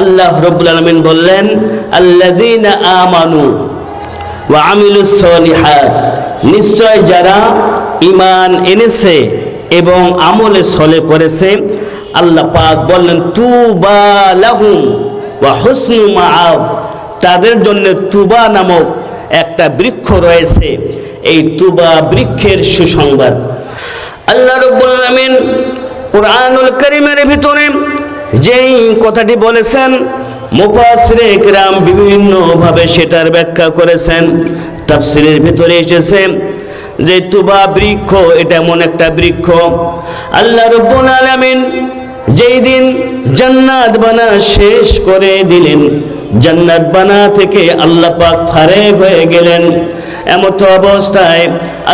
আল্লাহ রাব্বুল আলামিন বললেন, আল্লাযীনা আমানু ওয়া আমিলুস সলিহাত, নিশ্চয় যারা ঈমান এনেছে এবং আমলে সলে করেছে, আল্লাহ পাক বললেন তুবা লাহুম ওয়া হুসনু মাআব, তাদের জন্য তুবা নামক একটা বৃক্ষ রয়েছে, এই তুবা বৃক্ষের সুসংবাদ। আল্লাহ রাব্বুল আলামিন কুরআনুল কারীমের ভিতরে যেই কথাটি বলেছেন, মুফাসসিরে কিরাম বিভিন্ন ভাবে সেটার ব্যাখ্যা করেছেন। তাফসীরের ভিতরে এসেছে যে তুবা বৃক্ষ এটা এমন একটা বৃক্ষ, আল্লাহ রাব্বুল আলামিন যেই দিন জান্নাত বানা শেষ করে দিলেন, জান্নাত বানা থেকে আল্লাহ পাক ফারেগ হয়ে গেলেন, এমত অবস্থায়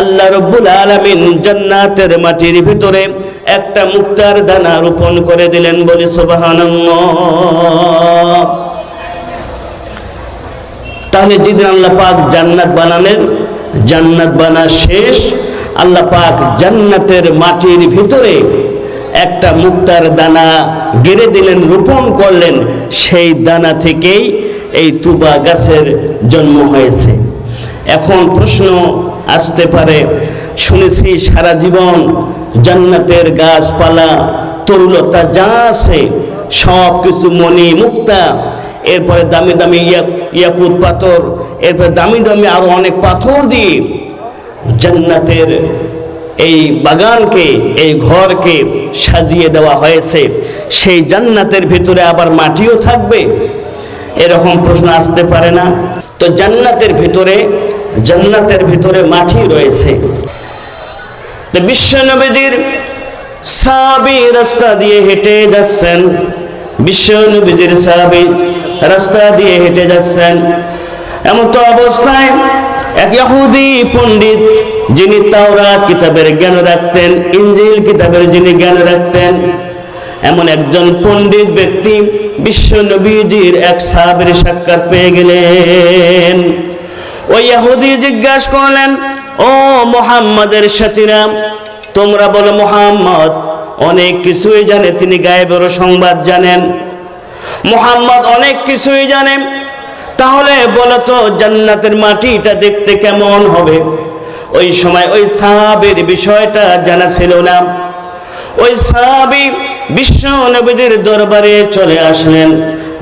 আল্লাহ রাব্বুল আলামিন জান্নাতের মাটির ভিতরে একটা মুক্তার দানা রোপণ করে দিলেন, বলি সুবহানাল্লাহ। তাহলে যেদিন আল্লাহ পাক জান্নাত বানালেন, জান্নাত বানা শেষ, আল্লাহ পাক জান্নাতের মাটির ভিতরে একটা মুক্তার দানা গেড়ে দিলেন, রোপণ করলেন, সেই দানা থেকেই এই তুবা গাছের জন্ম হয়েছে। এখন প্রশ্ন আসতে পারে, শুনেছি সারা জীবন জান্নাতের গাছপালা তরুলতা যা আছে সব কিছু মণি মুক্তা, এরপরে দামি দামি ইয়াকুত পাথর, এরপরে দামি দামি আরো অনেক পাথর দিয়ে জান্নাতের এই বাগানকে, এই ঘরকে সাজিয়ে দেওয়া হয়েছে, সেই জান্নাতের ভিতরে আবার মাটিও থাকবে? এরকম প্রশ্ন আসতে পারে না? তো জান্নাতের ভিতরে মাটি রয়েছে। তো বিশ্ব নবীর সাহাবী রাস্তা দিয়ে হেঁটে যাচ্ছেন, বিশ্ব নবীর সাহাবী রাস্তা দিয়ে হেঁটে যাচ্ছেন, এমন তো অবস্থায় এক ইহুদি পণ্ডিত, যিনি তাওরাত কিতাবের জ্ঞান রাখতেন, ইনজিল কিতাবের যিনি জ্ঞান রাখতেন, এমন একজন পণ্ডিত ব্যক্তি বিশ্ব নবীজির এক সাহাবীর সাক্ষাৎ পেয়ে গেলেন। ওই ইহুদি জিজ্ঞাসা করলেন, ও মুহাম্মাদের সাথীরা, তোমরা বলো মুহাম্মদ অনেক কিছুই জানে, তিনি গায়েবের সংবাদ জানেন, মুহাম্মদ অনেক কিছুই জানেন, তাহলে বলো তো জান্নাতের মাটিটা দেখতে কেমন হবে? ওই সময় ওই সাহাবীর বিষয়টা জানা ছিল না। ওই সাহাবী বিশ্ব নবীর দরবারে চলে আসলেন,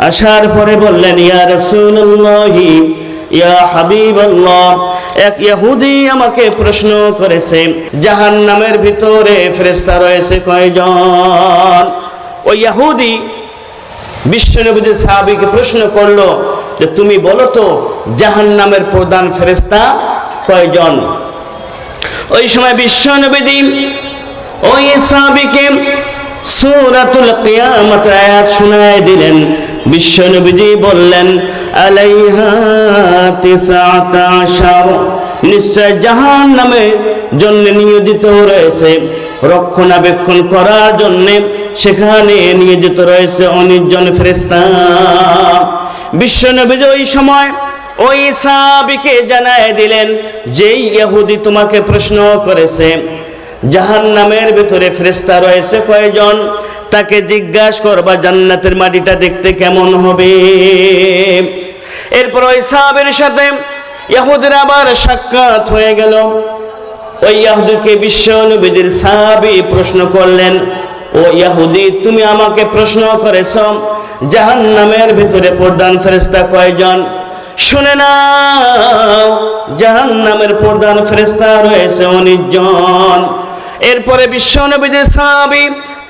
আসার পরে বললেন, ইয়া রাসূলুল্লাহ, ইয়া হাবিবাল্লাহ, এক ইহুদি আমাকে প্রশ্ন করেছে জাহান্নামের ভিতরে ফেরেশতা রয়েছে কয়জন? ওই ইহুদি বিশ্ব নবীর সাহাবীকে প্রশ্ন করলো যে তুমি বলো তো জাহান্নামের প্রধান ফেরেশতা কয়জন? ওই সময় বিশ্ব নবী ওই সাহাবীকে সূরাতুল কিয়ামতের আয়াত শোনায় দিলেন। বিশ্ব নবী বললেন, আলাইহা 19, নিশ্চয় জাহান্নামের জন্য নিয়োজিত রয়েছে, রক্ষণাবেক্ষণ করার জন্য সেখানে নিয়োজিত রয়েছে 19 জন ফেরেশতা। বিশ্ব নবী ওই সময় ওই সাহাবীকে জানায় দিলেন যে ইহুদি তোমাকে প্রশ্ন করেছে জাহান্নামের ভিতরে ফেরেশতা রয়েছে কয়জন, তাকে জিজ্ঞাসা করবা জান্নাতের মাটিটা দেখতে কেমন হবে। এরপর ওই সাহাবীর সাথে ইহুদির আবার সাক্ষাৎ হয়ে গেল। ওই ইহুদিকে বিশ্ব নবীর সাহাবী প্রশ্ন করলেন, ও ইহুদি তুমি আমাকে প্রশ্ন করেছো জাহান্নামের ভিতরে প্রধান ফেরেশতা কয়জন? শুনে নাও, জাহান্নামের প্রধান ফেরেশতা রয়েছে 19 জন। এরপরে বিশ্ব নবীর সাহাবী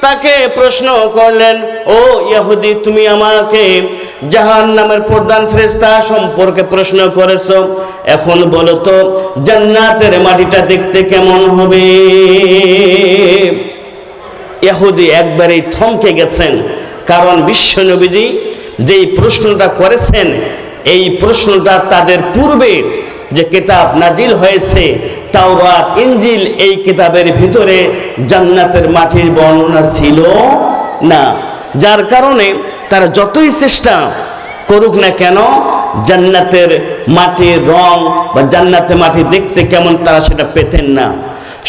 তাকে প্রশ্ন করলেন, ও ইহুদি তুমি আমাকে জাহান্নামের প্রধান ফেরেশতা সম্পর্কে প্রশ্ন করেছো, এখন বলো তো জান্নাতের মাটিটা দেখতে কেমন হবে? ইহুদি একবারেই থমকে গেছেন, কারণ বিশ্ব নবীজি যেই প্রশ্নটা করেছেন এই প্রশ্নটা তাদের পূর্বে যে কিতাব নাজিল হয়েছে তাওরাত ইনজিল, এই কিতাবের ভিতরে জান্নাতের মাটির বর্ণনা ছিল না, যার কারণে তারা যতই চেষ্টা করুক না কেন জান্নাতের মাটির রং বা জান্নাতের মাটি দেখতে কেমন তারা সেটা পেতেন না।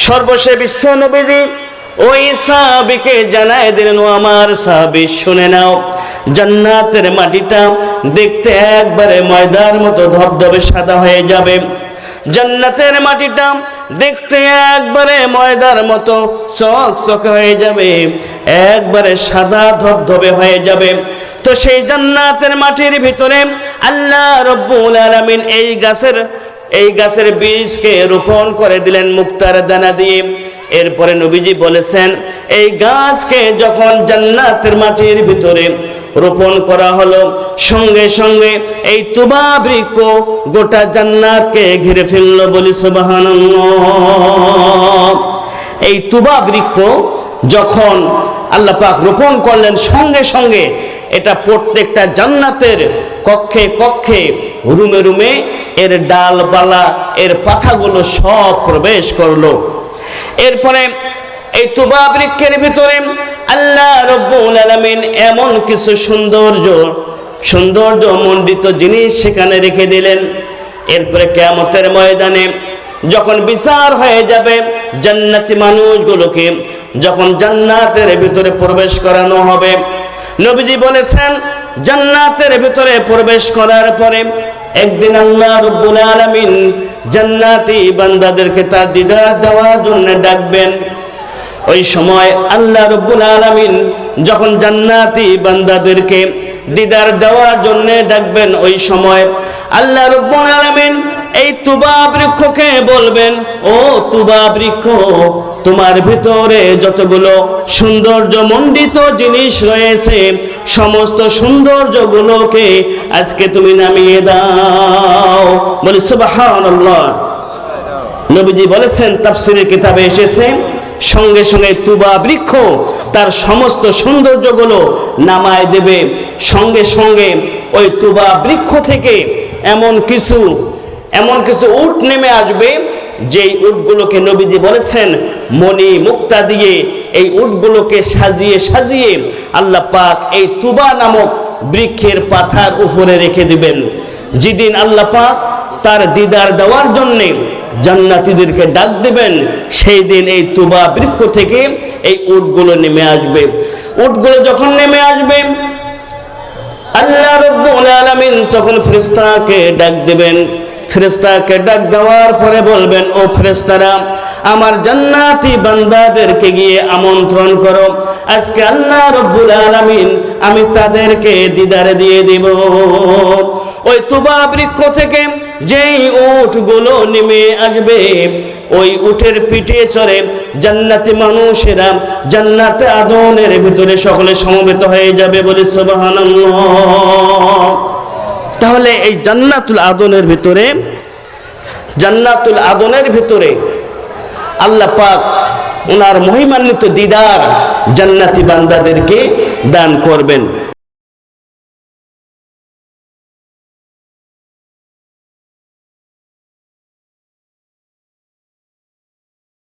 সর্বশেষ বিশ্ব নবীজি ওই সাহাবীকে জানায় দিলেন, ও আমার সাহাবী শুনে নাও, জান্নাতের মাটিটা দেখতে একবারে ময়দার মতো ধবধবে সাদা হয়ে যাবে। জান্নাতের মাটিটা দেখতে একবারে ময়দার মতো চকচকে হয়ে যাবে, একবারে সাদা ধবধবে হয়ে যাবে। তো সেই জান্নাতের মাটির ভিতরে আল্লাহ রব্বুল আলামিন এই গাছের বীজকে রোপণ করে দিলেন মুক্তার দানা দিয়ে। এরপরে নবীজি বলেছেন, এই গাছকে যখন জান্নাতের মাটির ভিতরে রোপণ করা হলো, সঙ্গে সঙ্গে এই তুবা বৃক্ষ গোটা জান্নাতকে ঘিরে ফেললো। বলি সুবহানাল্লাহ। এই তুবা বৃক্ষ যখন আল্লাহ পাক রোপণ করলেন, সঙ্গে সঙ্গে এটা প্রত্যেকটা জান্নাতের কক্ষে কক্ষে, রুমে রুমে এর ডালপালা, এর পাতাগুলো সব প্রবেশ করলো। এরপরে এই তুবা বৃক্ষের ভিতরে আল্লাহ রব্বুল আলামিন এমন কিছু সৌন্দর্য মণ্ডিত জিনিস সেখানে রেখে দিলেন। এরপরে কিয়ামতের ময়দানে যখন বিচার হয়ে যাবে, জান্নাতি মানুষগুলোকে যখন জান্নাতের ভিতরে প্রবেশ করানো হবে, নবীজি বলেছেন জান্নাতের ভিতরে প্রবেশ করার পরে একদিন আল্লাহ রব্বুল আলামিন জান্নাতি বান্দাদেরকে তার দিদার দেওয়ার জন্য ডাকবেন। ওই সময় আল্লাহ রব্বুল আলামিন যখন জান্নাতি বান্দাদেরকে দিদার দেওয়ার জন্য ডাকবেন, ওই সময় আল্লাহ রব্বুল আলামিন এই তুবা বৃক্ষকে বলবেন, ও তুবা বৃক্ষ, তোমার ভিতরে যতগুলো সৌন্দর্য মণ্ডিত জিনিস রয়েছে, সমস্ত সৌন্দর্যগুলোকে আজকে তুমি নামিয়ে দাও। বলি সুবহানাল্লাহ। নবীজি বলেছেন, তাফসীরের কিতাবে এসেছে, সঙ্গে সঙ্গে তুবা বৃক্ষ তার সমস্ত সৌন্দর্যগুলো নামায় দেবে। সঙ্গে সঙ্গে ওই তুবা বৃক্ষ থেকে এমন কিছু উট নেমে আসবে, যেই উটগুলোকে নবীজি বলেছেন মণি মুক্তা দিয়ে এই উটগুলোকে সাজিয়ে সাজিয়ে আল্লাহ পাক এই তুবা নামক বৃক্ষের পাতার উপরে রেখে দিবেন। যেদিন আল্লাহ পাক তার দিদার দেওয়ার জন্য জান্নাতীদেরকে ডাক দিবেন, সেই দিন এই তুবা বৃক্ষ থেকে এই উটগুলো নেমে আসবে। উটগুলো যখন নেমে আসবে, আল্লাহ রাব্বুল আলামিন তখন ফেরেশতাকে ডাক দিবেন। ফেরেশতাকে ডাক দেওয়ার পরে বলবেন, ও ফেরেশতারা, আমার জান্নাতি বান্দাদেরকে গিয়ে আমন্ত্রণ করো, আজকে আল্লাহ রাব্বুল আলামিন আমি তাদেরকে দিদার দিয়ে দিব। ওই তুবা বৃক্ষ থেকে যেই উটগুলো নেমে আসবে, ওই উটের পিঠে চড়ে জান্নাতি মানুষেরা জান্নাতে আদনের ভিতরে সকলে সমবেত হয়ে যাবে। বলে সুবহানাল্লাহ। তাহলে এই জান্নাতুল আদনের ভিতরে আল্লাহ পাক ওনার মহিমান্বিত দিদার জান্নাতি বান্দাদেরকে দান করবেন।